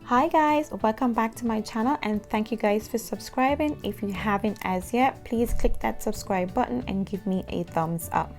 Hi guys, welcome back to my channel and thank you guys for subscribing. If you haven't as yet, please click that subscribe button and give me a thumbs up.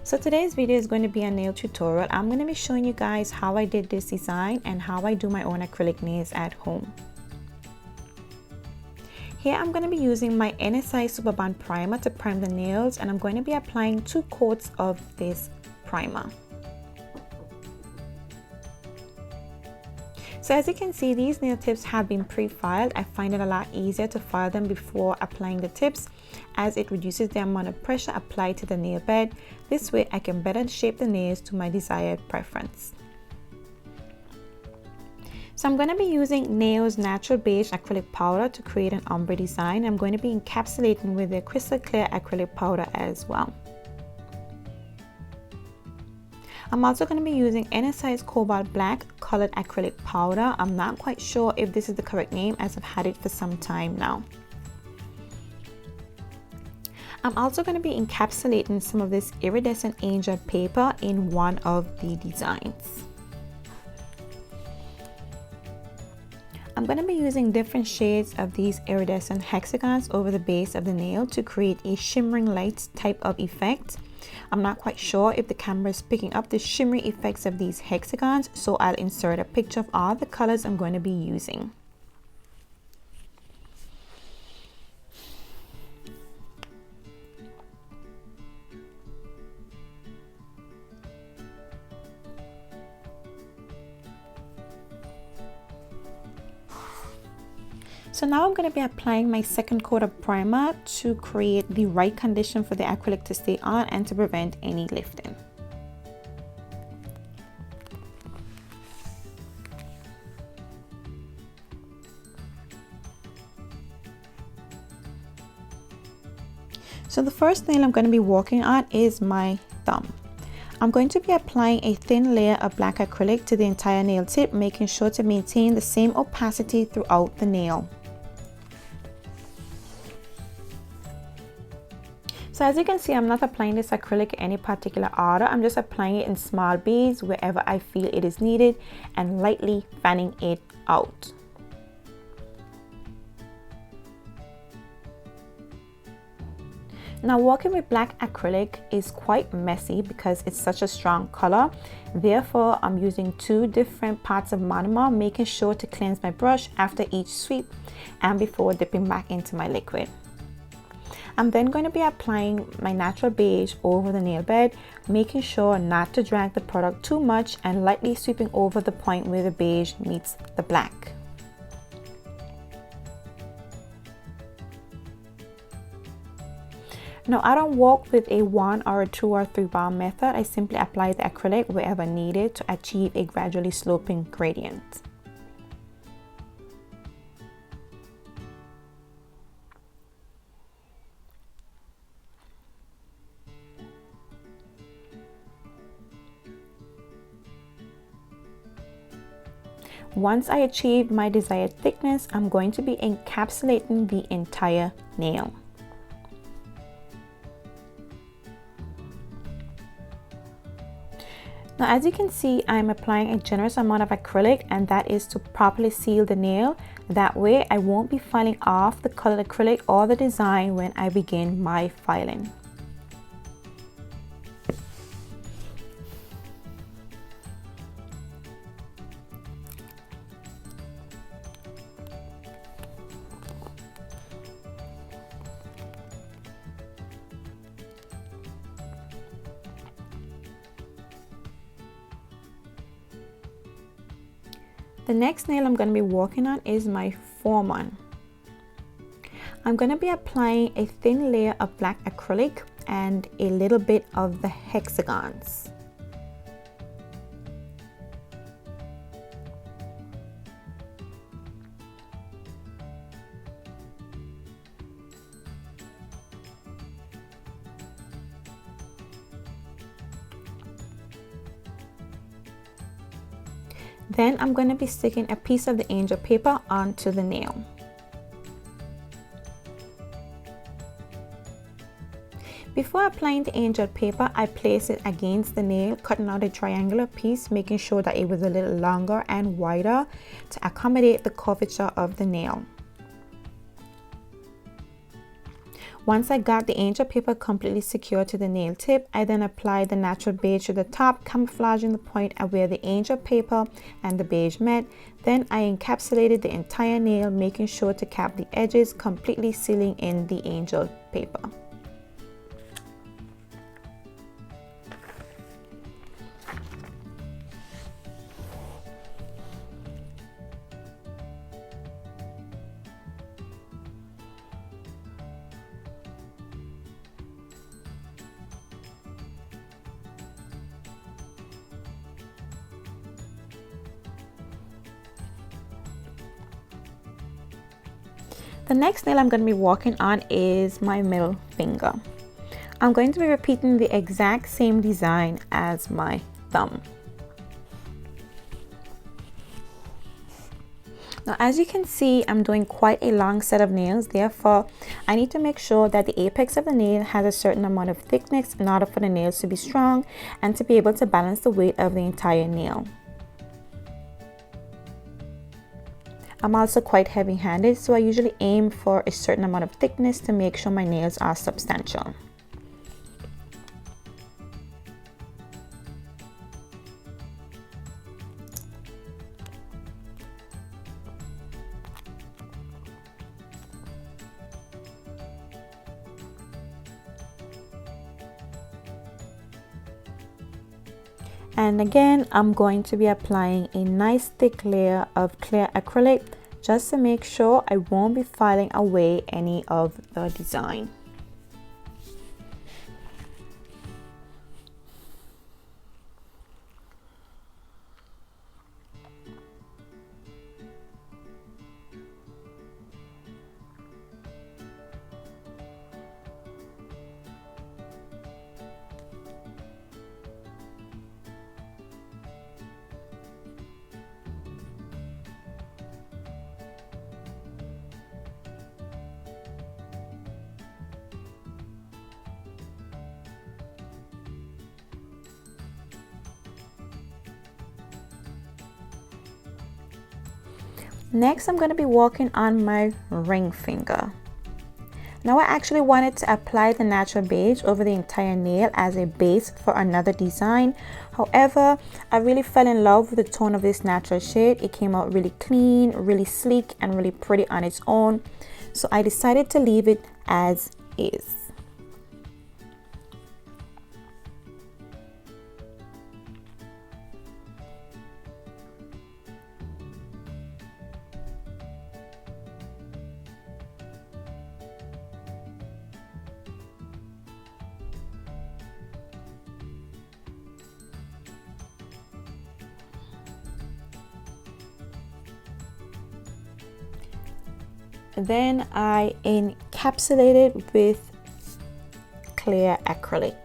So today's video is going to be a nail tutorial. I'm going to be showing you guys how I did this design and how I do my own acrylic nails at home. Here I'm going to be using my NSI Super Bond primer to prime the nails, and I'm going to be applying 2 coats of this primer. So as you can see, these nail tips have been pre-filed. I find it a lot easier to file them before applying the tips, as it reduces the amount of pressure applied to the nail bed. This way I can better shape the nails to my desired preference. So I'm going to be using Nails Natural Beige acrylic powder to create an ombre design. I'm going to be encapsulating with the crystal clear acrylic powder as well. I'm also going to be using NSI's Cobalt Black colored acrylic powder. I'm not quite sure if this is the correct name, as I've had it for some time now. I'm also going to be encapsulating some of this iridescent angel paper in one of the designs. I'm going to be using different shades of these iridescent hexagons over the base of the nail to create a shimmering light type of effect. I'm not quite sure if the camera is picking up the shimmery effects of these hexagons, so I'll insert a picture of all the colors I'm going to be using. So now I'm going to be applying my second coat of primer to create the right condition for the acrylic to stay on and to prevent any lifting. So the first nail I'm going to be working on is my thumb. I'm going to be applying a thin layer of black acrylic to the entire nail tip, making sure to maintain the same opacity throughout the nail. So as you can see, I'm not applying this acrylic in any particular order. I'm just applying it in small beads wherever I feel it is needed and lightly fanning it out. Now, working with black acrylic is quite messy because it's such a strong color. Therefore, I'm using 2 different parts of monomer, making sure to cleanse my brush after each sweep and before dipping back into my liquid. I'm then going to be applying my natural beige over the nail bed, making sure not to drag the product too much and lightly sweeping over the point where the beige meets the black. Now, I don't work with a 1 or a 2 or 3 bar method. I simply apply the acrylic wherever needed to achieve a gradually sloping gradient. Once I achieve my desired thickness, I'm going to be encapsulating the entire nail. Now, as you can see, I'm applying a generous amount of acrylic, and that is to properly seal the nail. That way I won't be filing off the colored acrylic or the design when I begin my filing. The next nail I'm going to be working on is my forearm. I'm going to be applying a thin layer of black acrylic and a little bit of the hexagons. Then I'm going to be sticking a piece of the angel paper onto the nail. Before applying the angel paper, I placed it against the nail, cutting out a triangular piece, making sure that it was a little longer and wider to accommodate the curvature of the nail. Once I got the angel paper completely secured to the nail tip, I then applied the natural beige to the top, camouflaging the point at where the angel paper and the beige met. Then I encapsulated the entire nail, making sure to cap the edges, completely sealing in the angel paper. The next nail I'm going to be working on is my middle finger. I'm going to be repeating the exact same design as my thumb. Now, as you can see, I'm doing quite a long set of nails. Therefore, I need to make sure that the apex of the nail has a certain amount of thickness in order for the nails to be strong and to be able to balance the weight of the entire nail. I'm also quite heavy-handed, so I usually aim for a certain amount of thickness to make sure my nails are substantial. And again, I'm going to be applying a nice thick layer of clear acrylic just to make sure I won't be filing away any of the design. Next, I'm going to be working on my ring finger. Now I actually wanted to apply the natural beige over the entire nail as a base for another design. However, I really fell in love with the tone of this natural shade. It came out really clean, really sleek, and really pretty on its own. So I decided to leave it as is. Then I encapsulate it with clear acrylic.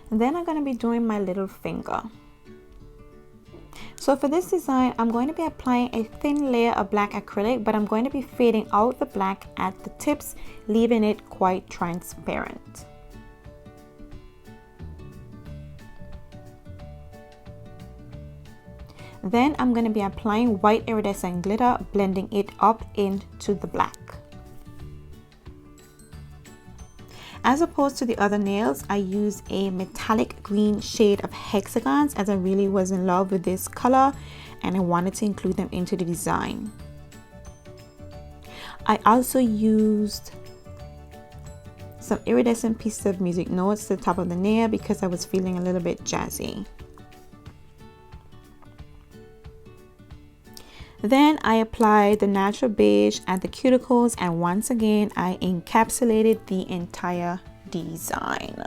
And then I'm going to be doing my little finger. So for this design, I'm going to be applying a thin layer of black acrylic, but I'm going to be fading out the black at the tips, leaving it quite transparent. Then I'm going to be applying white iridescent glitter, blending it up into the black. As opposed to the other nails, I used a metallic green shade of hexagons as I really was in love with this color and I wanted to include them into the design. I also used some iridescent pieces of music notes to the top of the nail because I was feeling a little bit jazzy. Then I applied the natural beige at the cuticles, and once again I encapsulated the entire design.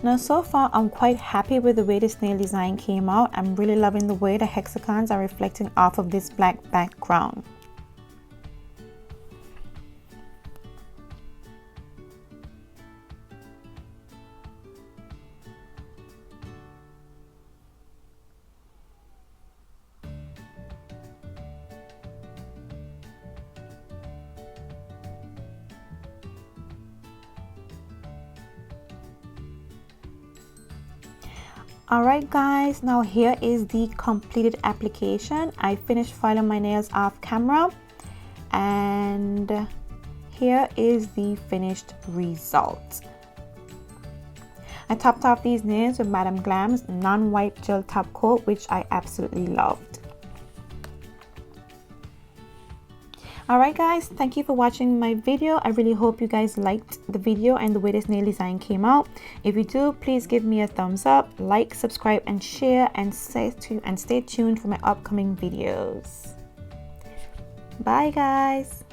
Now so far I'm quite happy with the way this nail design came out. I'm really loving the way the hexagons are reflecting off of this black background. Alright guys, now here is the completed application. I finished filing my nails off camera and here is the finished result. I topped off these nails with Madame Glam's non-wipe gel top coat, which I absolutely loved. Alright guys, thank you for watching my video. I really hope you guys liked the video and the way this nail design came out. If you do, please give me a thumbs up, like, subscribe and share, and stay tuned for my upcoming videos. Bye guys.